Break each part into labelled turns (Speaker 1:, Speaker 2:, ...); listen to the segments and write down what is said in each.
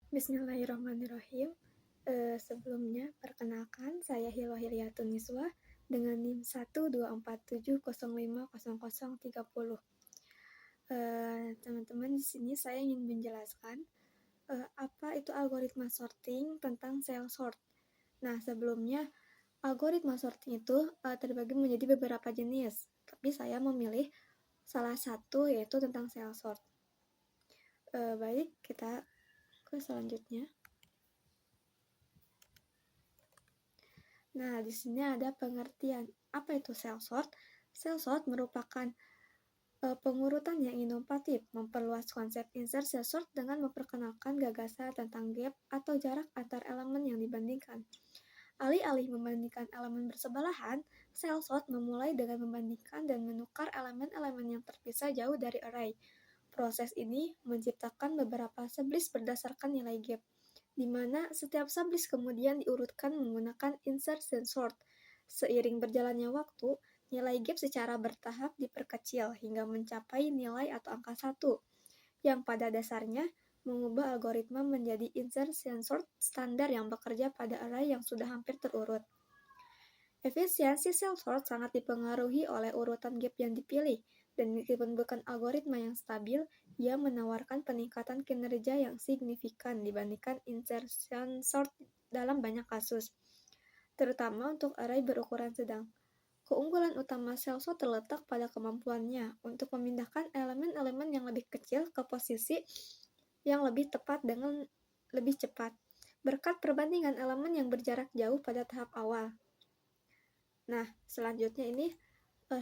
Speaker 1: Bismillahirrahmanirrahim. Sebelumnya, perkenalkan saya Hilwa Hilyatun Niswa dengan NIM 124705030. Teman-teman, di sini saya ingin menjelaskan apa itu algoritma sorting tentang cell sort. Nah, sebelumnya algoritma sorting itu terbagi menjadi beberapa jenis, tapi saya memilih salah satu yaitu tentang cell sort. Baik, kita ke selanjutnya. Nah, di sini ada pengertian. Apa itu cell sort? Cell sort merupakan pengurutan yang inovatif, memperluas konsep insert cell sort dengan memperkenalkan gagasan tentang gap atau jarak antar elemen yang dibandingkan. Alih-alih membandingkan elemen bersebelahan, cell sort memulai dengan membandingkan dan menukar elemen-elemen yang terpisah jauh dari array. Proses ini menciptakan beberapa sublist berdasarkan nilai gap, di mana setiap sublist kemudian diurutkan menggunakan insert dan sort. Seiring berjalannya waktu, nilai gap secara bertahap diperkecil hingga mencapai nilai atau angka 1, yang pada dasarnya mengubah algoritma menjadi insert dan sort standar yang bekerja pada array yang sudah hampir terurut. Efisiensi cell sort sangat dipengaruhi oleh urutan gap yang dipilih, dan meskipun bukan algoritma yang stabil, ia menawarkan peningkatan kinerja yang signifikan dibandingkan insertion sort dalam banyak kasus, terutama untuk array berukuran sedang. Keunggulan utama cell sort terletak pada kemampuannya untuk memindahkan elemen-elemen yang lebih kecil ke posisi yang lebih tepat dengan lebih cepat, berkat perbandingan elemen yang berjarak jauh pada tahap awal. Nah, selanjutnya ini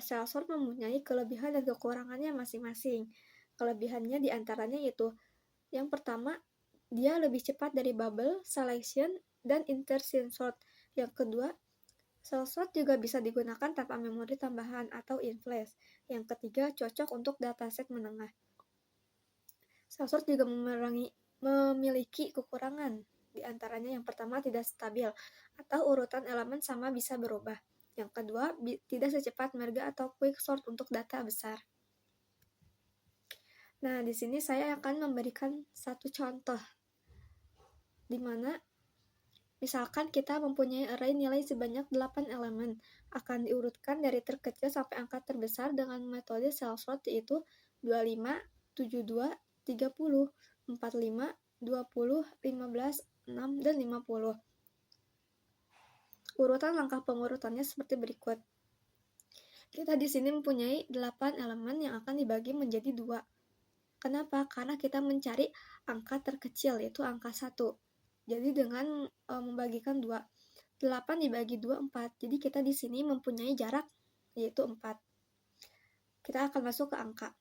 Speaker 1: cell sort mempunyai kelebihan dan kekurangannya masing-masing. Kelebihannya diantaranya yaitu yang pertama, dia lebih cepat dari bubble, selection, dan insertion sort. Yang kedua, cell sort juga bisa digunakan tanpa memori tambahan atau in flash. Yang ketiga, cocok untuk dataset menengah. Cell sort juga memiliki kekurangan, diantaranya yang pertama tidak stabil, atau urutan elemen sama bisa berubah. Yang kedua, tidak secepat merge atau quick sort untuk data besar. Nah, di sini saya akan memberikan satu contoh, di mana misalkan kita mempunyai array nilai sebanyak 8 elemen, akan diurutkan dari terkecil sampai angka terbesar dengan metode cell sort, yaitu 25, 72, 30, 45, 20, 15, 6, dan 50. Urutan langkah pengurutannya seperti berikut. Kita di sini mempunyai 8 elemen yang akan dibagi menjadi 2. Kenapa? Karena kita mencari angka terkecil, yaitu angka 1. Jadi dengan membagikan 2, 8 dibagi 2, 4. Jadi kita di sini mempunyai jarak, yaitu 4. Kita akan masuk ke angka.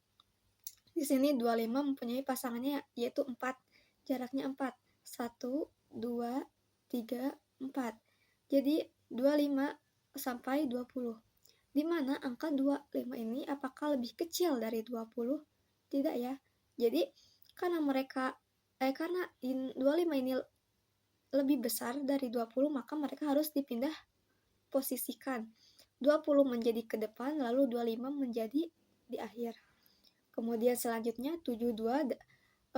Speaker 1: Di sini 25 mempunyai pasangannya, yaitu 4. Jaraknya 4. 1, 2, 3, 4. Jadi 25 sampai 20. Di mana angka 25 ini apakah lebih kecil dari 20? Tidak ya. Jadi karena 25 ini lebih besar dari 20, maka mereka harus dipindah posisikan. 20 menjadi ke depan, lalu 25 menjadi di akhir. Kemudian selanjutnya 72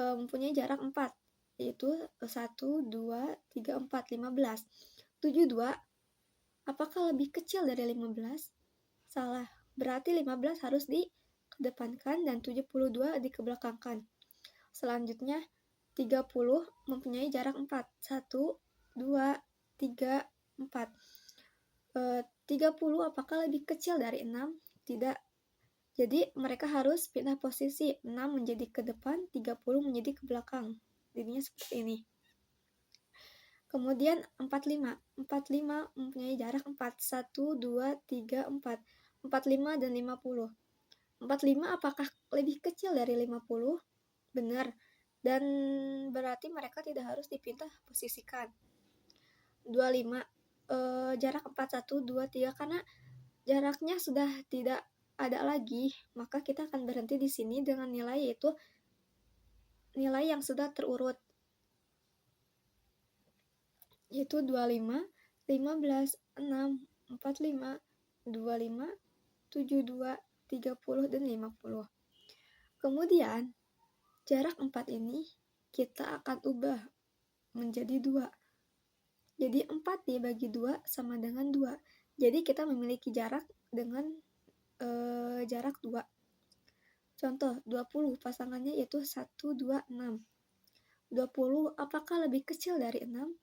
Speaker 1: mempunyai jarak 4, yaitu 1, 2, 3, 4, 15. 72 apakah lebih kecil dari 15? Salah, berarti 15 harus dikedepankan dan 72 dikebelakangkan. Selanjutnya 30 mempunyai jarak 4, 1, 2, 3, 4. 30 apakah lebih kecil dari 6? Tidak. Jadi mereka harus pindah posisi, 6 menjadi ke depan, 30 menjadi ke belakang. Jadinya seperti ini. Kemudian 45 mempunyai jarak 4, 1, 2, 3, 4. 45 dan 50. 45 apakah lebih kecil dari 50? Benar. Dan berarti mereka tidak harus dipindah posisikan. 25 jarak 4, 1, 2, 3, karena jaraknya sudah tidak ada lagi, maka kita akan berhenti di sini dengan nilai, yaitu nilai yang sudah terurut, yaitu 25, 15, 6, 45, 25, 72, 30, dan 50. Kemudian jarak 4 ini kita akan ubah menjadi 2. Jadi 4 dibagi 2 sama dengan 2. Jadi kita memiliki jarak dengan jarak 2. Contoh 20 pasangannya yaitu 1, 2, 6. 20 apakah lebih kecil dari 6?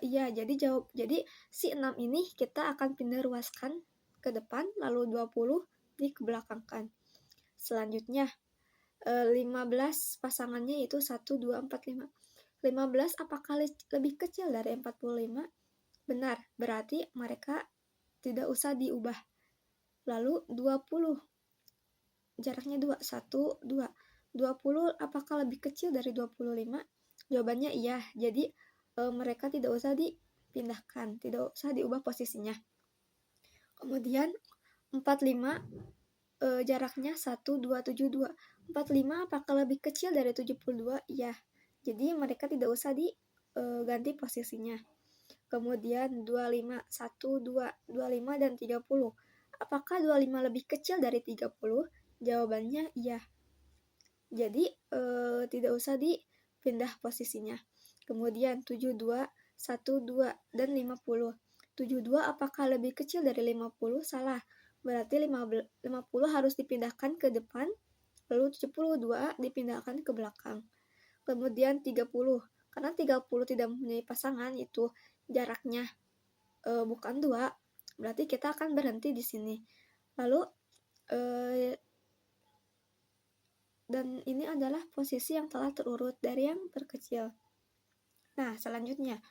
Speaker 1: Iya, jadi si 6 ini kita akan pindah ruaskan ke depan, lalu 20 dikebelakangkan. Selanjutnya 15 pasangannya yaitu 1, 2, 4, 5. 15 apakah lebih kecil dari 45? Benar, berarti mereka tidak usah diubah. Lalu 20, jaraknya 2, 1, 2. 20 apakah lebih kecil dari 25? Jawabannya iya, jadi mereka tidak usah dipindahkan, tidak usah diubah posisinya. Kemudian 45, jaraknya 1, 2, 7, 2. 45 apakah lebih kecil dari 72? Iya, jadi mereka tidak usah diganti posisinya. Kemudian 25, 1, 2, 25 dan 30. Apakah 25 lebih kecil dari 30? Jawabannya iya. Jadi tidak usah dipindah posisinya. Kemudian 72, 1, 2 dan 50. 72 apakah lebih kecil dari 50? Salah. Berarti 50 harus dipindahkan ke depan, lalu 72 dipindahkan ke belakang. Kemudian 30. Karena 30 tidak mempunyai pasangan, itu jaraknya bukan 2, berarti kita akan berhenti di sini. Lalu dan ini adalah posisi yang telah terurut dari yang terkecil. Nah, selanjutnya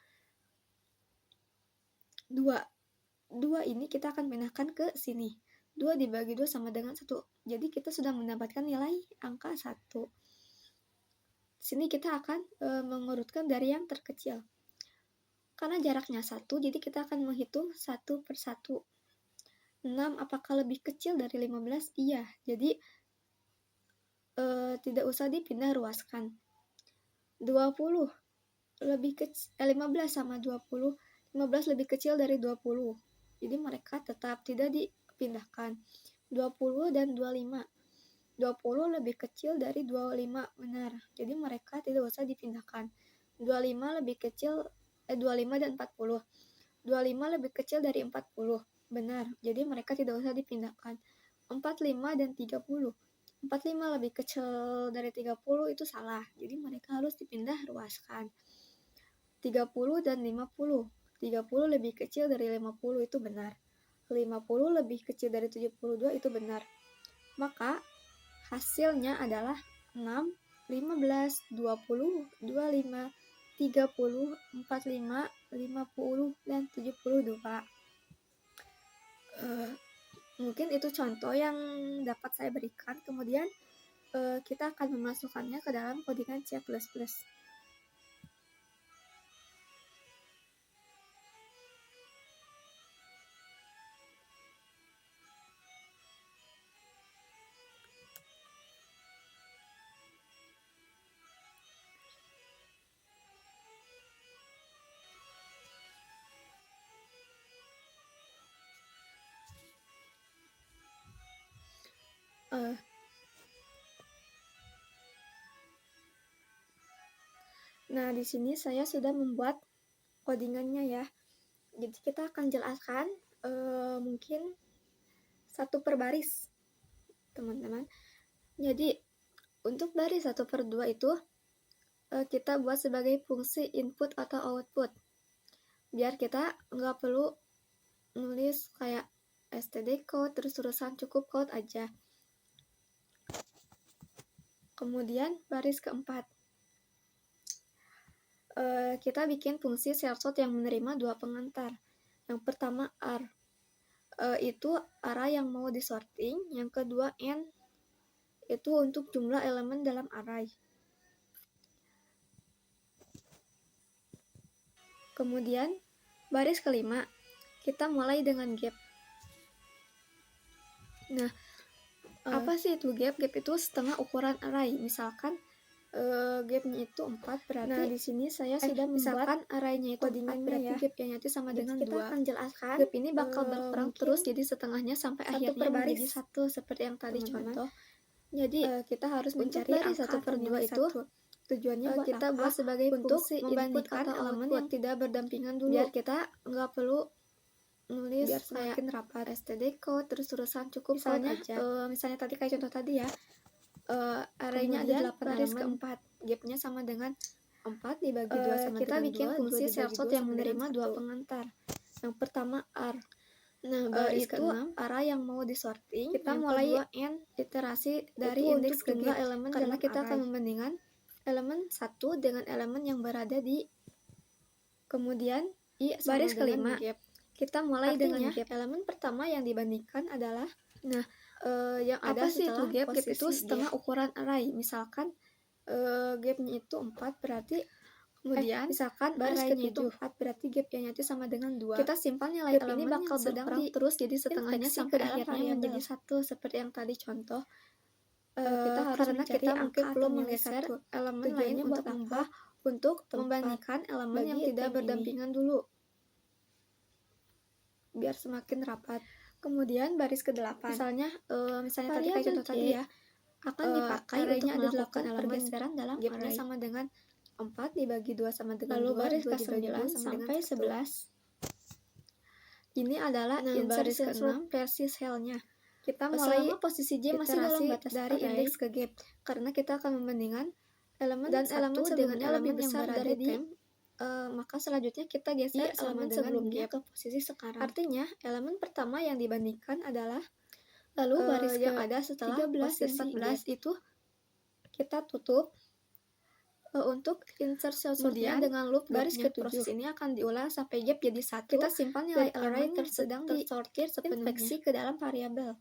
Speaker 1: 2. 2 ini kita akan pindahkan ke sini. 2 dibagi 2 sama dengan 1. Jadi kita sudah mendapatkan nilai angka 1. Di sini kita akan mengurutkan dari yang terkecil. Karena jaraknya 1, jadi kita akan menghitung 1 per 1. 6 apakah lebih kecil dari 15? Iya, jadi tidak usah dipindah ruaskan. 20 lebih kecil 15 sama 20. 15 lebih kecil dari 20. Jadi mereka tetap tidak dipindahkan. 20 dan 25. 20 lebih kecil dari 25, benar. Jadi mereka tidak usah dipindahkan. 25 lebih kecil 25 dan 40. 25 lebih kecil dari 40, benar. Jadi mereka tidak usah dipindahkan. 45 dan 30. 45 lebih kecil dari 30 itu salah. Jadi mereka harus dipindah ruaskan. 30 dan 50. 30 lebih kecil dari 50 itu benar. 50 lebih kecil dari 72 itu benar. Maka hasilnya adalah 6, 15, 20, 25, 30, 45, 50, dan 72. Mungkin itu contoh yang dapat saya berikan. Kemudian kita akan memasukkannya ke dalam codingan C++. Nah, di sini saya sudah membuat codingannya ya. Jadi kita akan jelaskan mungkin satu per baris, teman-teman. Jadi untuk baris 1 per 2 itu kita buat sebagai fungsi input atau output. Biar kita nggak perlu nulis kayak std code terus-terusan, cukup code aja. Kemudian baris keempat, kita bikin fungsi shellsort yang menerima 2 pengantar. Yang pertama R, itu array yang mau disorting. Yang kedua N, itu untuk jumlah elemen dalam array. Kemudian baris kelima, kita mulai dengan gap. Nah, apa sih itu gap? Gap itu setengah ukuran array. Misalkan gapnya itu 4, berarti nah di sini saya sudah membuat arraynya itu codingannya berarti ya. Gapnya itu sama dengan 2. Kita akan jelaskan gap ini bakal berkurang terus, jadi setengahnya sampai akhirnya menjadi 1 seperti yang tadi contoh. Jadi kita harus mencari angka 1 per 2 itu Tujuannya buat kita buat sebagai untuk membandingkan elemen yang tidak berdampingan dulu, biar kita nggak perlu nulis biar semakin rapat std code terus-terusan, cukup misalnya misalnya tadi kayak contoh tadi ya, arraynya ada 8 baris elemen, keempat gapnya sama dengan 4 dibagi 2 sama kita dengan bikin 2, fungsi cell sort yang menerima 2 pengantar. Yang pertama R. Nah, baris ke-6 array yang mau disorting. Kita mulai n iterasi dari indeks ke jumlah elemen karena kita akan membandingkan elemen 1 dengan elemen yang berada di kemudian i sama baris kelima gap. Kita mulai dengan gap. Elemen pertama yang dibandingkan adalah yang ada setelah gap. Gap itu setengah ukuran array. Misalkan gapnya itu 4, berarti kemudian misalkan baris ke-7 itu 4, berarti gapnya itu sama dengan 2. Kita simpan nilai gap elemen ini bakal berkurang terus, jadi setengahnya sampai akhirnya menjadi 1 seperti yang tadi contoh. Kita harus karena kita mungkin perlu menggeser elemen lain untuk mengubah untuk membandingkan elemen yang tidak berdampingan dulu biar semakin rapat. Kemudian baris ke-8 misalnya tadi kayak contoh tadi ya, akan dipakai untuk melakukan pergeseran dalam gapnya sama dengan 4 dibagi 2 sama dengan 2, baris ke-9 sampai 11. Ini adalah baris ke-6 versi cell-nya. Kita mulai posisi J masih dalam batas dari indeks ke gap karena kita akan membandingkan elemen dan elemen dengan elemen yang besar dari temp. Maka selanjutnya kita geser elemen sebelumnya ke posisi sekarang. Artinya elemen pertama yang dibandingkan adalah lalu baris yang ada setelah 13 dan 14 itu kita tutup untuk insert cell sortnya dengan loop baris ke-7. Proses ini akan diulang sampai gap jadi 1. Kita simpan nilai array sedang disortir sepenuhnya ke dalam variabel.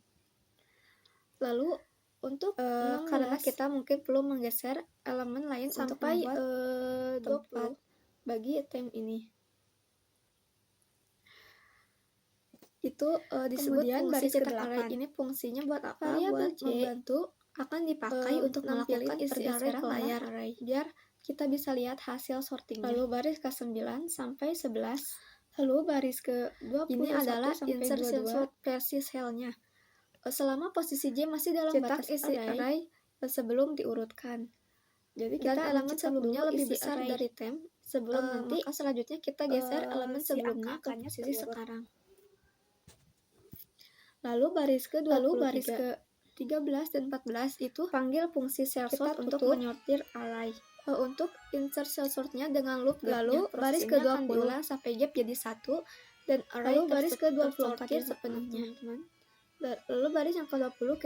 Speaker 1: Lalu untuk karena kita mungkin perlu menggeser elemen lain sampai untuk membuat tempat bagi temp ini. Itu disebut kemudian fungsi cetak array. Ini fungsinya buat apa? Variabel buat membantu akan dipakai untuk melakukan pergeseran ke layar array biar kita bisa lihat hasil sortingnya. Lalu baris ke-9 sampai 11. Lalu baris ke-20 ini adalah insert cell versi cell-nya. Selama posisi J masih dalam batas isi array sebelum diurutkan. Jadi kita elemen sebelumnya lebih besar dari temp sebelum nanti maka selanjutnya kita geser elemen sebelumnya ke posisi sekarang. Lalu baris ke-13 dan 14 itu panggil fungsi cell sort untuk menyortir array. Untuk insert cell sortnya dengan loop lalu baris ke-20 diulang sampai gap jadi 1 dan array baris ke-24 sepenuhnya. Lalu baris yang ke-20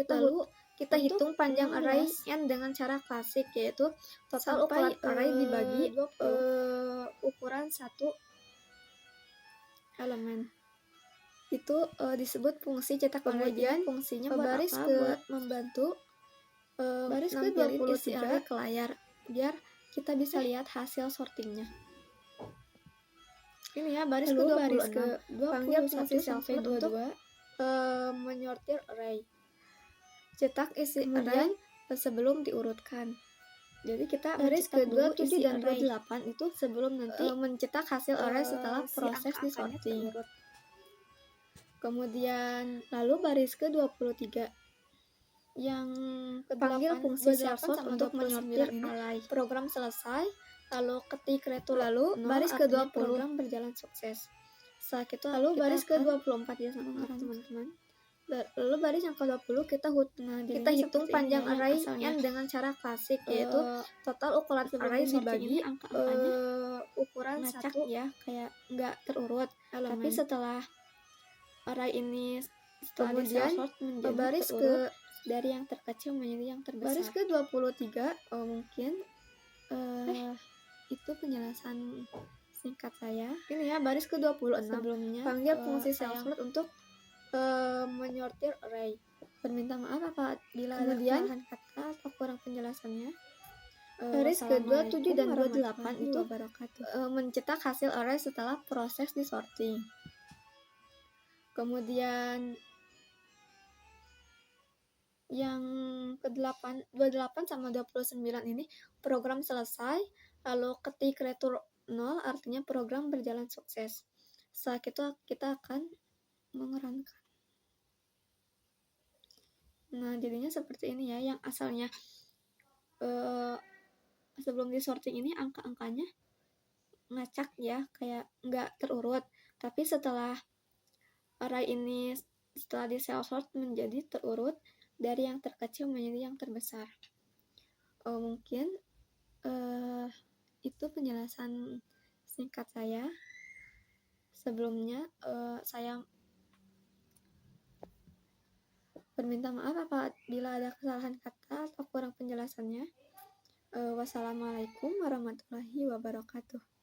Speaker 1: kita hitung panjang array n dengan cara klasik, yaitu total ukuran array dibagi ukuran 1 elemen. Itu disebut fungsi cetak array. Kemudian fungsinya buat baris apa? Buat membantu baris ke-20 isi array ke layar biar kita bisa lihat hasil sortingnya. Ini ya baris ke-26 panggil fungsi cell-sort untuk menyortir array. Cetak isi array sebelum diurutkan. Jadi kita baris ke-27 dan 28 itu sebelum nanti mencetak hasil array setelah proses disorting. Kemudian lalu baris ke-23 yang panggil fungsi cell sort untuk menyortir array. Program selesai, lalu ketik return lalu baris ke-20 program berjalan sukses. Setelah itu lalu baris ke-24 ya teman-teman. Lalu baris yang ke-20 kita hitung panjang array n dengan cara klasik, yaitu total ukuran array dibagi ukuran 1 ya, kayak nggak terurut elemen. Tapi setelah array ini kemudian baris ke dari yang terkecil menjadi yang terbesar. Baris ke-23 mungkin itu penjelasan singkat saya. Ini ya baris ke-26 sebelumnya panggil fungsi cell sort untuk menyortir array. Berminta maaf apabila ada kesalahan kata atau kurang penjelasannya. Baris ke-27 dan 28 itu mencetak hasil array setelah proses disorting. Kemudian yang ke-8, 28 sama 29 ini program selesai, lalu ketik return 0 artinya program berjalan sukses. Setelah itu kita akan mengerankan. Nah, jadinya seperti ini ya, yang asalnya sebelum di sorting ini angka-angkanya ngacak ya, kayak nggak terurut. Tapi setelah array ini setelah di cell sort menjadi terurut dari yang terkecil menjadi yang terbesar. Mungkin itu penjelasan singkat saya. Sebelumnya saya berminta maaf apabila ada kesalahan kata atau kurang penjelasannya. Wassalamualaikum warahmatullahi wabarakatuh.